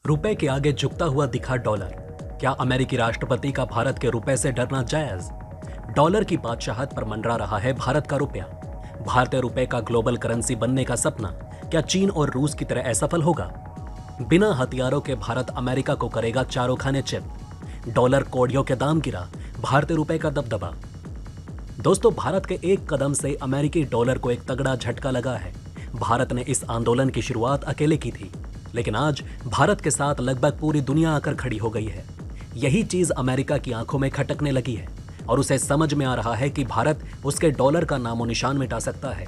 रुपए के आगे झुकता हुआ दिखा डॉलर। क्या अमेरिकी राष्ट्रपति का भारत के रुपए से डरना जायज? डॉलर की बादशाहत पर मंडरा रहा है भारत का रुपया। भारतीय रुपए का ग्लोबल करेंसी बनने का सपना क्या चीन और रूस की तरह असफल होगा? बिना हथियारों के भारत अमेरिका को करेगा चारों खाने चित। डॉलर कौड़ियों के दाम गिरा, भारतीय रुपए का दबदबा। दोस्तों, भारत के एक कदम से अमेरिकी डॉलर को एक तगड़ा झटका लगा है। भारत ने इस आंदोलन की शुरुआत अकेले की थी, लेकिन आज भारत के साथ लगभग पूरी दुनिया आकर खड़ी हो गई है। यही चीज अमेरिका की आंखों में खटकने लगी है और उसे समझ में आ रहा है कि भारत उसके डॉलर का नामो निशान मिटा सकता है।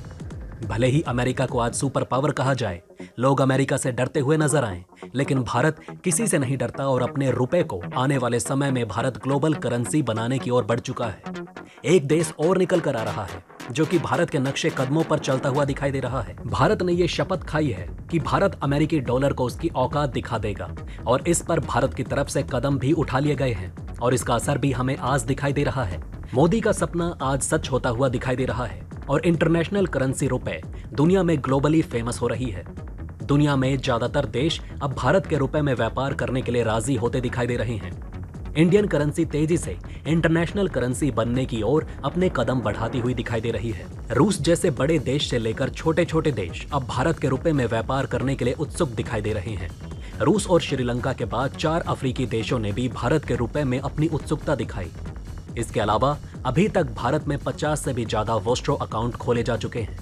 भले ही अमेरिका को आज सुपर पावर कहा जाए, लोग अमेरिका से डरते हुए नजर आए, लेकिन भारत किसी से नहीं डरता और अपने रुपए को आने वाले समय में भारत ग्लोबल करेंसी बनाने की ओर बढ़ चुका है। एक देश और निकल कर आ रहा है जो कि भारत के नक्शे कदमों पर चलता हुआ दिखाई दे रहा है। भारत ने यह शपथ खाई है कि भारत अमेरिकी डॉलर को उसकी औकात दिखा देगा और इस पर भारत की तरफ से कदम भी उठा लिए गए हैं और इसका असर भी हमें आज दिखाई दे रहा है। मोदी का सपना आज सच होता हुआ दिखाई दे रहा है और इंटरनेशनल करेंसी रुपए दुनिया में ग्लोबली फेमस हो रही है। दुनिया में ज्यादातर देश अब भारत के रुपए में व्यापार करने के लिए राजी होते दिखाई दे रहे हैं। इंडियन करेंसी तेजी से इंटरनेशनल करेंसी बनने की ओर अपने कदम बढ़ाती हुई दिखाई दे रही है। रूस जैसे बड़े देश से लेकर छोटे छोटे देश अब भारत के रुपए में व्यापार करने के लिए उत्सुक दिखाई दे रहे हैं। रूस और श्रीलंका के बाद 4 अफ्रीकी देशों ने भी भारत के रुपए में अपनी उत्सुकता दिखाई। इसके अलावा अभी तक भारत में 50 से भी ज्यादा वोस्ट्रो अकाउंट खोले जा चुके हैं।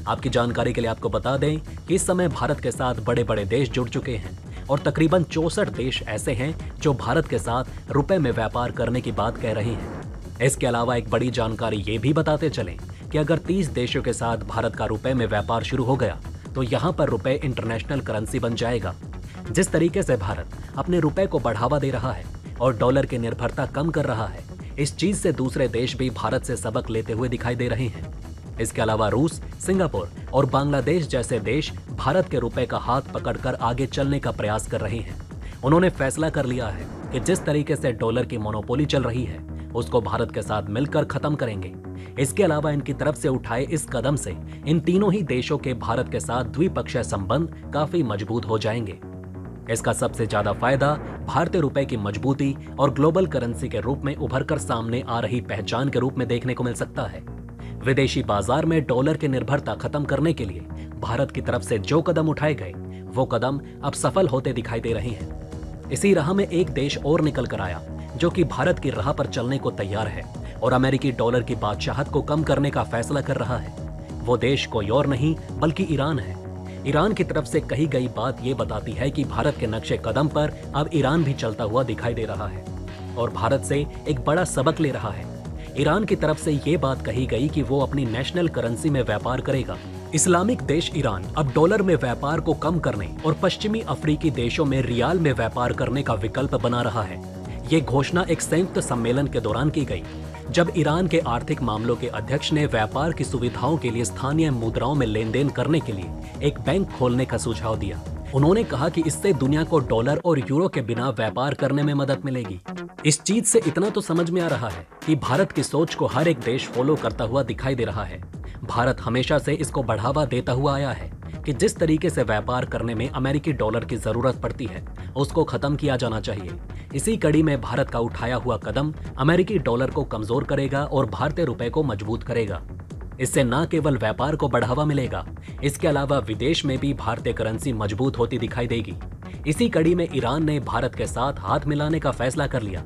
आपकी जानकारी के लिए आपको बता दें कि इस समय भारत के साथ बड़े बड़े देश जुड़ चुके हैं और तकरीबन 64 देश ऐसे हैं जो भारत के साथ रुपए में व्यापार करने की बात कह रहे हैं। इसके अलावा एक बड़ी जानकारी ये भी बताते चलें कि अगर 30 देशों के साथ भारत का रुपए में व्यापार शुरू हो गया तो यहाँ पर रुपए इंटरनेशनल करेंसी बन जाएगा। जिस तरीके से भारत अपने रुपए को बढ़ावा दे रहा है और डॉलर की निर्भरता कम कर रहा है, इस चीज से दूसरे देश भी भारत से सबक लेते हुए दिखाई दे रहे हैं। इसके अलावा रूस, सिंगापुर और बांग्लादेश जैसे देश भारत के रुपए का हाथ पकड़कर आगे चलने का प्रयास कर रहे हैं। उन्होंने फैसला कर लिया है कि जिस तरीके से डॉलर की मोनोपोली चल रही है उसको भारत के साथ मिलकर खत्म करेंगे। इसके अलावा इनकी तरफ से उठाए इस कदम से इन तीनों ही देशों के भारत के साथ द्विपक्षीय संबंध काफी मजबूत हो जाएंगे। इसका सबसे ज्यादा फायदा भारतीय रुपए की मजबूती और ग्लोबल करेंसी के रूप में उभरकर सामने आ रही पहचान के रूप में देखने को मिल सकता है। विदेशी बाजार में डॉलर की निर्भरता खत्म करने के लिए भारत की तरफ से जो कदम उठाए गए वो कदम अब सफल होते दिखाई दे रहे हैं। इसी राह में एक देश और निकल कर आया जो कि भारत की राह पर चलने को तैयार है और अमेरिकी डॉलर की बादशाहत को कम करने का फैसला कर रहा है। वो देश कोई और नहीं बल्कि ईरान है। ईरान की तरफ से कही गई बात ये बताती है कि भारत के नक्शे कदम पर अब ईरान भी चलता हुआ दिखाई दे रहा है और भारत से एक बड़ा सबक ले रहा है। ईरान की तरफ से ये बात कही गई कि वो अपनी नेशनल करेंसी में व्यापार करेगा। इस्लामिक देश ईरान अब डॉलर में व्यापार को कम करने और पश्चिमी अफ्रीकी देशों में रियाल में व्यापार करने का विकल्प बना रहा है। ये घोषणा एक संयुक्त सम्मेलन के दौरान की गई जब ईरान के आर्थिक मामलों के अध्यक्ष ने व्यापार की सुविधाओं के लिए स्थानीय मुद्राओं में लेन देन करने के लिए एक बैंक खोलने का सुझाव दिया। उन्होंने कहा कि इससे दुनिया को डॉलर और यूरो के बिना व्यापार करने में मदद मिलेगी। इस चीज से इतना तो समझ में आ रहा है कि भारत की सोच को हर एक देश फॉलो करता हुआ दिखाई दे रहा है। भारत हमेशा से इसको बढ़ावा देता हुआ आया है कि जिस तरीके से व्यापार करने में अमेरिकी डॉलर की जरूरत पड़ती है उसको खत्म किया जाना चाहिए। इसी कड़ी में भारत का उठाया हुआ कदम अमेरिकी डॉलर को कमजोर करेगा और भारतीय रुपए को मजबूत करेगा। इससे न केवल व्यापार को बढ़ावा मिलेगा, इसके अलावा विदेश में भी भारतीय करेंसी मजबूत होती दिखाई देगी। इसी कड़ी में ईरान ने भारत के साथ हाथ मिलाने का फैसला कर लिया।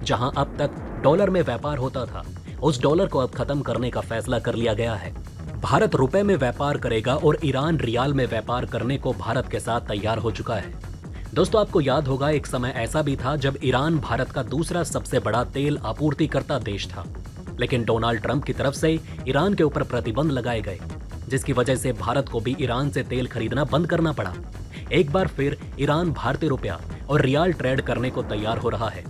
जहां अब तक डॉलर में व्यापार होता था, उस डॉलर को अब खत्म करने का फैसला कर लिया गया है। भारत रुपए में व्यापार करेगा और ईरान रियाल में व्यापार करने को भारत के साथ तैयार हो चुका है। दोस्तों, आपको याद होगा एक समय ऐसा भी था जब ईरान भारत का दूसरा सबसे बड़ा तेल आपूर्तिकर्ता देश था, लेकिन डोनाल्ड ट्रंप की तरफ से ईरान के ऊपर प्रतिबंध लगाए गए जिसकी वजह से भारत को भी ईरान से तेल खरीदना बंद करना पड़ा। एक बार फिर ईरान भारतीय रुपया और रियाल ट्रेड करने को तैयार हो रहा है।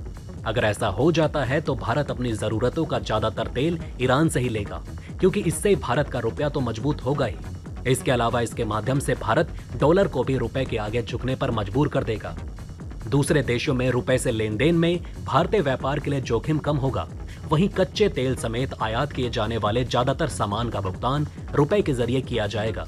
अगर ऐसा हो जाता है तो भारत अपनी जरूरतों का ज्यादातर तेल ईरान से ही लेगा, क्योंकि इससे भारत का रुपया तो मजबूत होगा ही। इसके अलावा इसके माध्यम से भारत डॉलर को भी रुपए के आगे झुकने पर मजबूर कर देगा। दूसरे देशों में रुपए से लेन देन में भारतीय व्यापार के लिए जोखिम कम होगा। वहीं कच्चे तेल समेत आयात किए जाने वाले ज्यादातर सामान का भुगतान रुपए के जरिए किया जाएगा,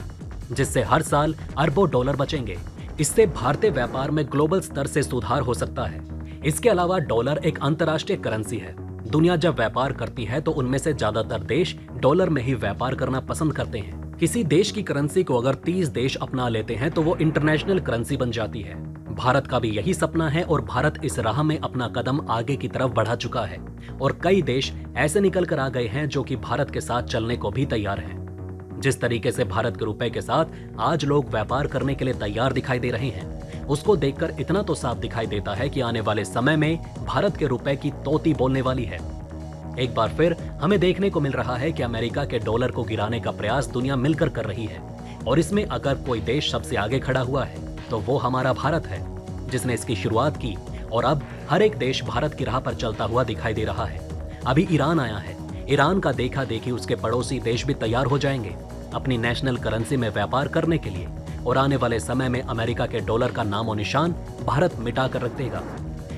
जिससे हर साल अरबों डॉलर बचेंगे। इससे भारतीय व्यापार में ग्लोबल स्तर से सुधार हो सकता है। इसके अलावा डॉलर एक अंतर्राष्ट्रीय करेंसी है। दुनिया जब व्यापार करती है तो उनमें से ज्यादातर देश डॉलर में ही व्यापार करना पसंद करते हैं। किसी देश की करेंसी को अगर 30 देश अपना लेते हैं तो वो इंटरनेशनल करेंसी बन जाती है। भारत का भी यही सपना है और भारत इस राह में अपना कदम आगे की तरफ बढ़ा चुका है और कई देश ऐसे निकल कर आ गए हैं जो कि भारत के साथ चलने को भी तैयार हैं। जिस तरीके से भारत के रुपए के साथ आज लोग व्यापार करने के लिए तैयार दिखाई दे रहे हैं, उसको देखकर इतना तो साफ दिखाई देता है कि आने वाले समय में भारत के रुपए की तोती बोलने वाली है। एक बार फिर हमें देखने को मिल रहा है कि अमेरिका के डॉलर को गिराने का प्रयास दुनिया मिलकर कर रही है और इसमें अगर कोई देश सबसे आगे खड़ा हुआ है तो वो हमारा भारत है, जिसने इसकी शुरुआत की और अब हर एक देश भारत की राह पर चलता हुआ दिखाई दे रहा है। अभी ईरान आया है। ईरान का देखा देखी उसके पड़ोसी देश भी तैयार हो जाएंगे अपनी नेशनल करेंसी में व्यापार करने के लिए और आने वाले समय में अमेरिका के डॉलर का नामो निशान भारत मिटा कर रख देगा।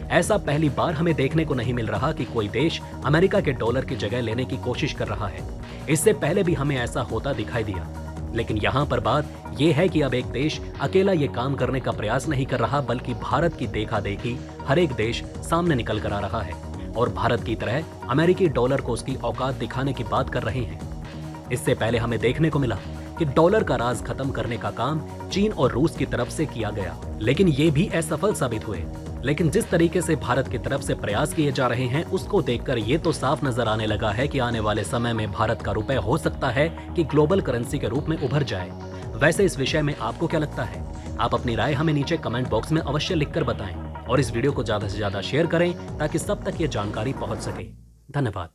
ऐसा पहली बार हमें देखने को नहीं मिल रहा कि कोई देश अमेरिका के डॉलर की जगह लेने की कोशिश कर रहा है। इससे पहले भी हमें ऐसा होता दिखाई दिया, लेकिन यहाँ पर बात यह है कि अब एक देश अकेला ये काम करने का प्रयास नहीं कर रहा, बल्कि भारत की देखा देखी हर एक देश सामने निकल कर आ रहा है और भारत की तरह अमेरिकी डॉलर को उसकी औकात दिखाने की बात कर रहे हैं। इससे पहले हमें देखने को मिला कि डॉलर का राज खत्म करने का काम चीन और रूस की तरफ से किया गया, लेकिन ये भी असफल साबित हुए। लेकिन जिस तरीके से भारत की तरफ से प्रयास किए जा रहे हैं उसको देखकर ये तो साफ नजर आने लगा है कि आने वाले समय में भारत का रुपए हो सकता है कि ग्लोबल करेंसी के रूप में उभर जाए। वैसे इस विषय में आपको क्या लगता है? आप अपनी राय हमें नीचे कमेंट बॉक्स में अवश्य लिखकर बताएं और इस वीडियो को ज्यादा से ज्यादा शेयर करें ताकि सब तक ये जानकारी पहुंच सके। धन्यवाद।